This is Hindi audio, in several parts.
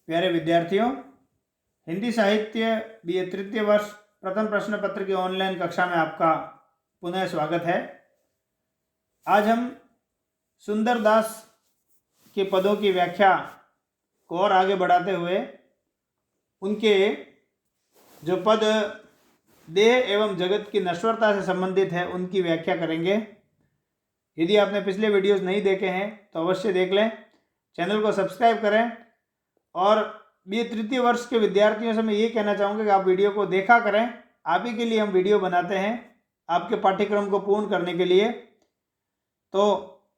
प्यारे विद्यार्थियों, हिंदी साहित्य BA तृतीय वर्ष प्रथम प्रश्न पत्र की ऑनलाइन कक्षा में आपका पुनः स्वागत है। आज हम सुंदरदास के पदों की व्याख्या को और आगे बढ़ाते हुए उनके जो पद देह एवं जगत की नश्वरता से संबंधित है उनकी व्याख्या करेंगे। यदि आपने पिछले वीडियोस नहीं देखे हैं तो अवश्य देख लें, चैनल को सब्सक्राइब करें। और BA तृतीय वर्ष के विद्यार्थियों से मैं ये कहना चाहूँगा कि आप वीडियो को देखा करें। आप ही के लिए हम वीडियो बनाते हैं, आपके पाठ्यक्रम को पूर्ण करने के लिए। तो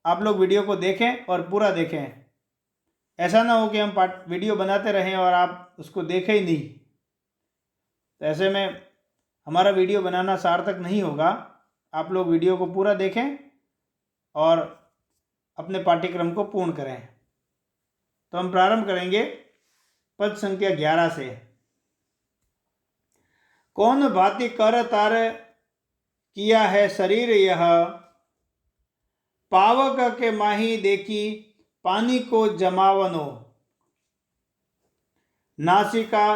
आप लोग वीडियो को देखें और पूरा देखें। ऐसा ना हो कि हम वीडियो बनाते रहें और आप उसको देखें ही नहीं, तो ऐसे में हमारा वीडियो बनाना सार्थक नहीं होगा। आप लोग वीडियो को पूरा देखें और अपने पाठ्यक्रम को पूर्ण करें। तो हम प्रारंभ करेंगे पद संख्या 11 से। कौन भांति कर तार किया है शरीर यह, पावक के माही देखी पानी को जमावनो। नासिका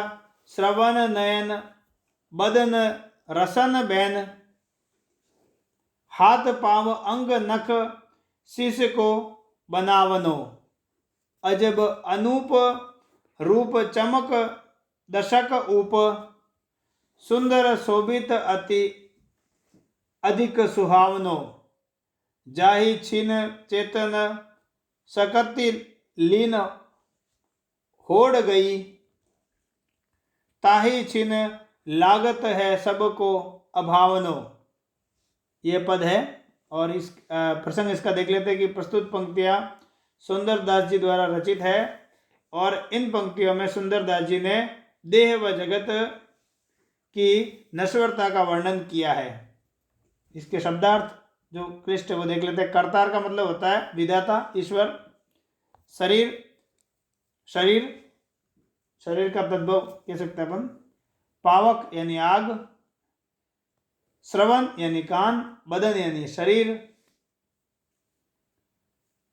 श्रवण नयन बदन रसन बैन, हाथ पांव अंग नख शीश को बनावनो। अजब अनूप रूप चमक दशक ऊप, सुंदर शोभित अति अधिक सुहावनो। जाहि छिन चेतन सकति लीन होड़ गई, ताहि छिन लागत है सबको अभावनो। ये पद है और इस प्रसंग इसका देख लेते हैं कि प्रस्तुत पंक्तियां सुंदरदास जी द्वारा रचित है और इन पंक्तियों में सुंदरदास जी ने देह व जगत की नश्वरता का वर्णन किया है। इसके शब्दार्थ जो क्लिष्ट है वो देख लेते हैं। कर्तार का मतलब होता है विधाता, ईश्वर। शरीर, शरीर का तद्भव कह सकते हैं अपन। पावक यानी आग, श्रवण यानी कान, बदन यानी शरीर,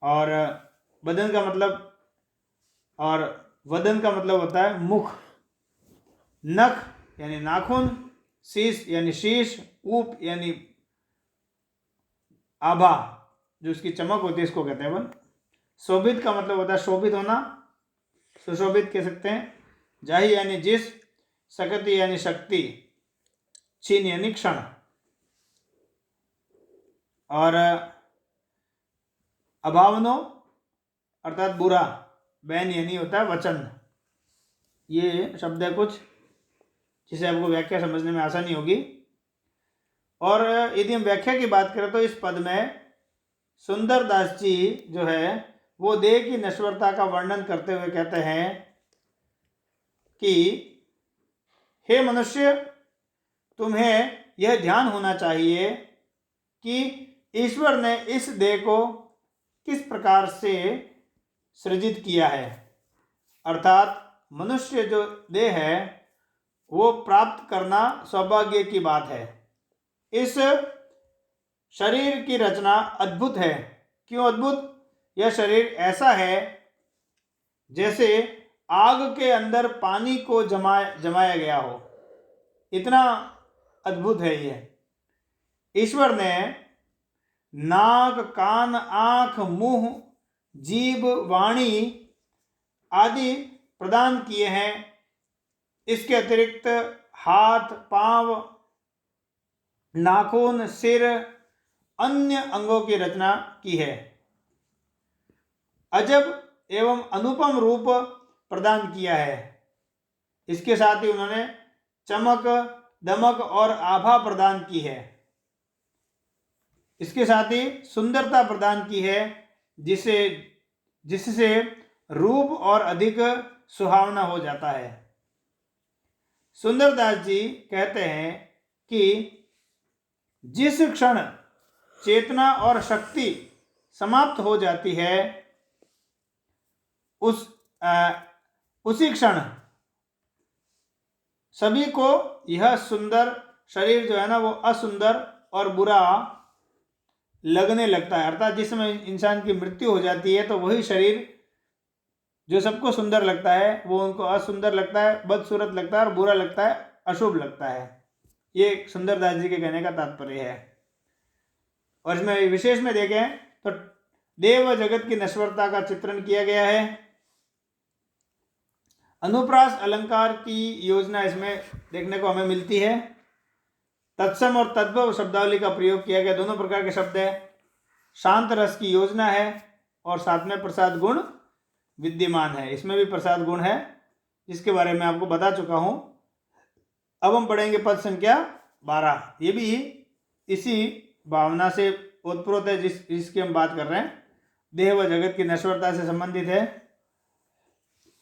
और बदन का मतलब और वदन का मतलब होता है मुख। नख यानी नाखून, शीश यानी शीश, ऊप यानी आभा जो उसकी चमक होती है, इसको कहते हैं अपन। शोभित का मतलब होता है शोभित होना, सुशोभित कह सकते हैं। जाहि यानी जिस, सकति यानी शक्ति, छीन यानी क्षण, और अभावनो अर्थात बुरा, बैन यानी होता है वचन। ये शब्द है कुछ जिसे आपको व्याख्या समझने में आसानी होगी। और यदि हम व्याख्या की बात करें तो इस पद में सुंदरदास जी जो है वो देह की नश्वरता का वर्णन करते हुए कहते हैं कि हे मनुष्य, तुम्हें यह ध्यान होना चाहिए कि ईश्वर ने इस देह को किस प्रकार से सृजित किया है। अर्थात मनुष्य जो देह है वो प्राप्त करना सौभाग्य की बात है। इस शरीर की रचना अद्भुत है। क्यों अद्भुत? यह शरीर ऐसा है जैसे आग के अंदर पानी को जमाया गया हो, इतना अद्भुत है यह। ईश्वर ने नाक, कान, आंख, मुंह, जीभ, वाणी आदि प्रदान किए हैं। इसके अतिरिक्त हाथ, पांव, नाखून, सिर, अन्य अंगों की रचना की है। अजब एवं अनुपम रूप प्रदान किया है। इसके साथ ही उन्होंने चमक, दमक और आभा प्रदान की है। इसके साथ ही सुंदरता प्रदान की है जिससे रूप और अधिक सुहावना हो जाता है। सुंदरदास जी कहते हैं कि जिस क्षण चेतना और शक्ति समाप्त हो जाती है उसी क्षण सभी को यह सुंदर शरीर जो है ना वो असुंदर और बुरा लगने लगता है। अर्थात जिस समय इंसान की मृत्यु हो जाती है तो वही शरीर जो सबको सुंदर लगता है वो उनको असुंदर लगता है, बदसूरत लगता है और बुरा लगता है, अशुभ लगता है। ये सुंदरदास जी के कहने का तात्पर्य है। और इसमें विशेष में देखें तो देव व जगत की नश्वरता का चित्रण किया गया है। अनुप्रास अलंकार की योजना इसमें देखने को हमें मिलती है। तत्सम और तद्भव शब्दावली का प्रयोग किया गया, दोनों प्रकार के शब्द है। शांत रस की योजना है और साथ में प्रसाद गुण विद्यमान है, इसमें भी प्रसाद गुण है जिसके बारे में आपको बता चुका हूं। अब हम पढ़ेंगे पद संख्या 12। ये भी इसी भावना से ओतप्रोत है जिसकी हम बात कर रहे हैं, देह व जगत की नश्वरता से संबंधित है।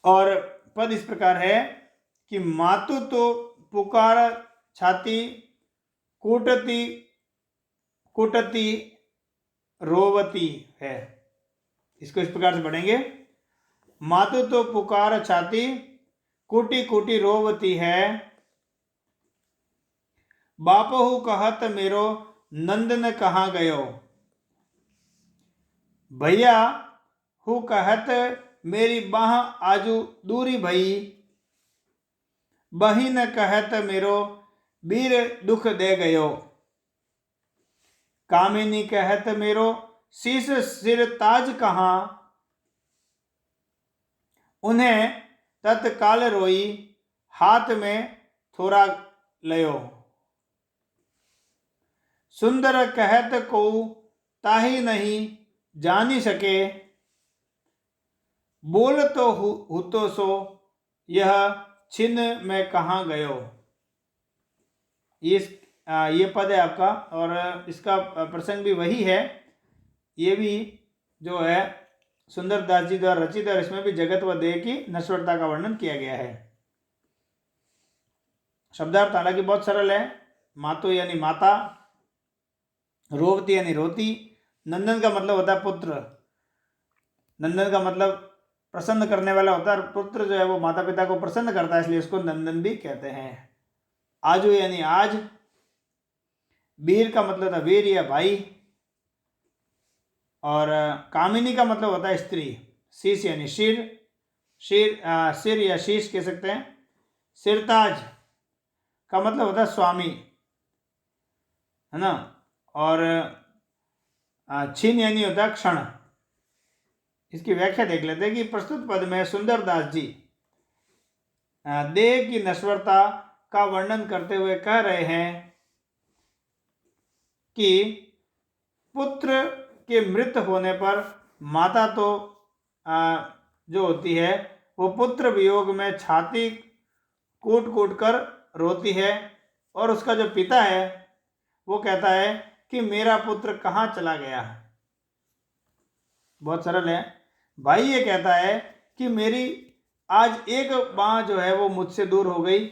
और पद इस प्रकार है कि मातु तो पुकार छाती कूटती कुटती रोवती है। इसको इस प्रकार से पढ़ेंगे, मातु तो पुकार छाती कूटी कूटी रोवती है, बापहु कहत मेरो नंदन कहाँ गयो, भैया हु कहत मेरी बाह आजू दूरी भई, बहिन कहत मेरो वीर दुख दे गयो, कामिनी कहत मेरो शीश सिर ताज कहाँ, उन्हें तत्काल रोई हाथ में थोड़ा लयो, सुंदर कहत को ताही नहीं जानी सके, बोल तो हु तो सो यह छिन्न में कहाँ गयो। ये पद है आपका और इसका प्रसंग भी वही है। ये भी जो है सुंदरदास जी द्वारा रचित है और इसमें भी जगत व देह की नश्वरता का वर्णन किया गया है। शब्दार्थ हालांकि बहुत सरल है। मातो यानी माता, रोवती यानी रोती, नंदन का मतलब होता है पुत्र, नंदन का मतलब प्रसन्न करने वाला होता है, पुत्र जो है वो माता पिता को प्रसन्न करता है, इसलिए उसको नंदन भी कहते हैं। आजू यानी आज, वीर का मतलब होता है वीर या भाई, और कामिनी का मतलब होता है स्त्री, शीश यानी सिर, सिर या शीश कह सकते हैं। सिरताज का मतलब होता है स्वामी, है ना। और छिन यानी होता है क्षण। इसकी व्याख्या देख लेते हैं कि प्रस्तुत पद में सुंदरदास जी देह की नश्वरता का वर्णन करते हुए कह रहे हैं कि पुत्र के मृत होने पर माता तो जो होती है वो पुत्र वियोग में छाती कूट कूट कर रोती है, और उसका जो पिता है वो कहता है कि मेरा पुत्र कहाँ चला गया। बहुत सरल है। भाई ये कहता है कि मेरी आज एक बाँ जो है वो मुझसे दूर हो गई,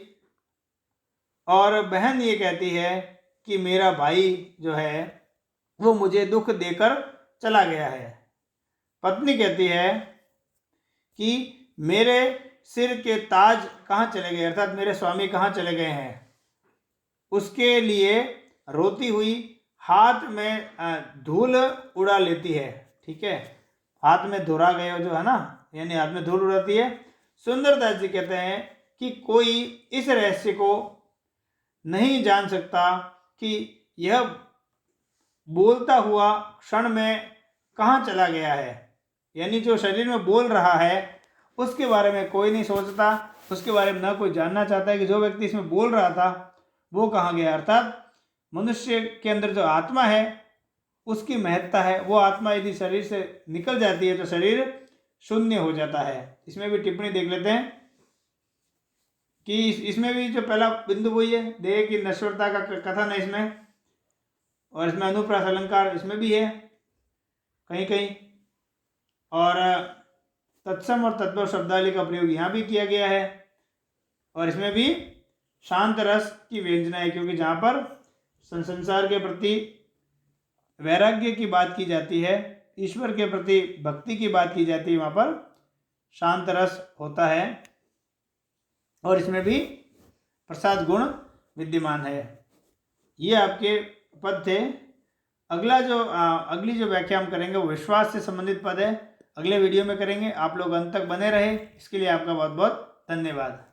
और बहन ये कहती है कि मेरा भाई जो है वो मुझे दुख देकर चला गया है। पत्नी कहती है कि मेरे सिर के ताज कहाँ चले गए, अर्थात मेरे स्वामी कहाँ चले गए हैं। उसके लिए रोती हुई हाथ में धूल उड़ा लेती है। ठीक है, हाथ में धुरा गए जो है ना, यानी हाथ में धूल उड़ाती है। सुंदरदास जी कहते हैं कि कोई इस रहस्य को नहीं जान सकता कि यह बोलता हुआ क्षण में कहाँ चला गया है, यानी जो शरीर में बोल रहा है उसके बारे में कोई नहीं सोचता, उसके बारे में ना कोई जानना चाहता है कि जो व्यक्ति इसमें बोल रहा था वो कहाँ गया। अर्थात मनुष्य के अंदर जो आत्मा है उसकी महत्ता है, वो आत्मा यदि शरीर से निकल जाती है तो शरीर शून्य हो जाता है। इसमें भी टिप्पणी देख लेते हैं कि इसमें भी जो पहला बिंदु वही है, देह की नश्वरता का कथन है इसमें, और इसमें अनुप्रास अलंकार इसमें भी है कहीं कहीं, और तत्सम और तत्व शब्दावली का प्रयोग यहाँ भी किया गया है, और इसमें भी शांत रस की व्यंजना है, क्योंकि जहाँ पर संसार के प्रति वैराग्य की बात की जाती है, ईश्वर के प्रति भक्ति की बात की जाती है, वहाँ पर शांत रस होता है, और इसमें भी प्रसाद गुण विद्यमान है। ये आपके पद थे। अगली जो व्याख्या हम करेंगे वो विश्वास से संबंधित पद है। अगले वीडियो में करेंगे। आप लोग अंत तक बने रहे, इसके लिए आपका बहुत बहुत धन्यवाद।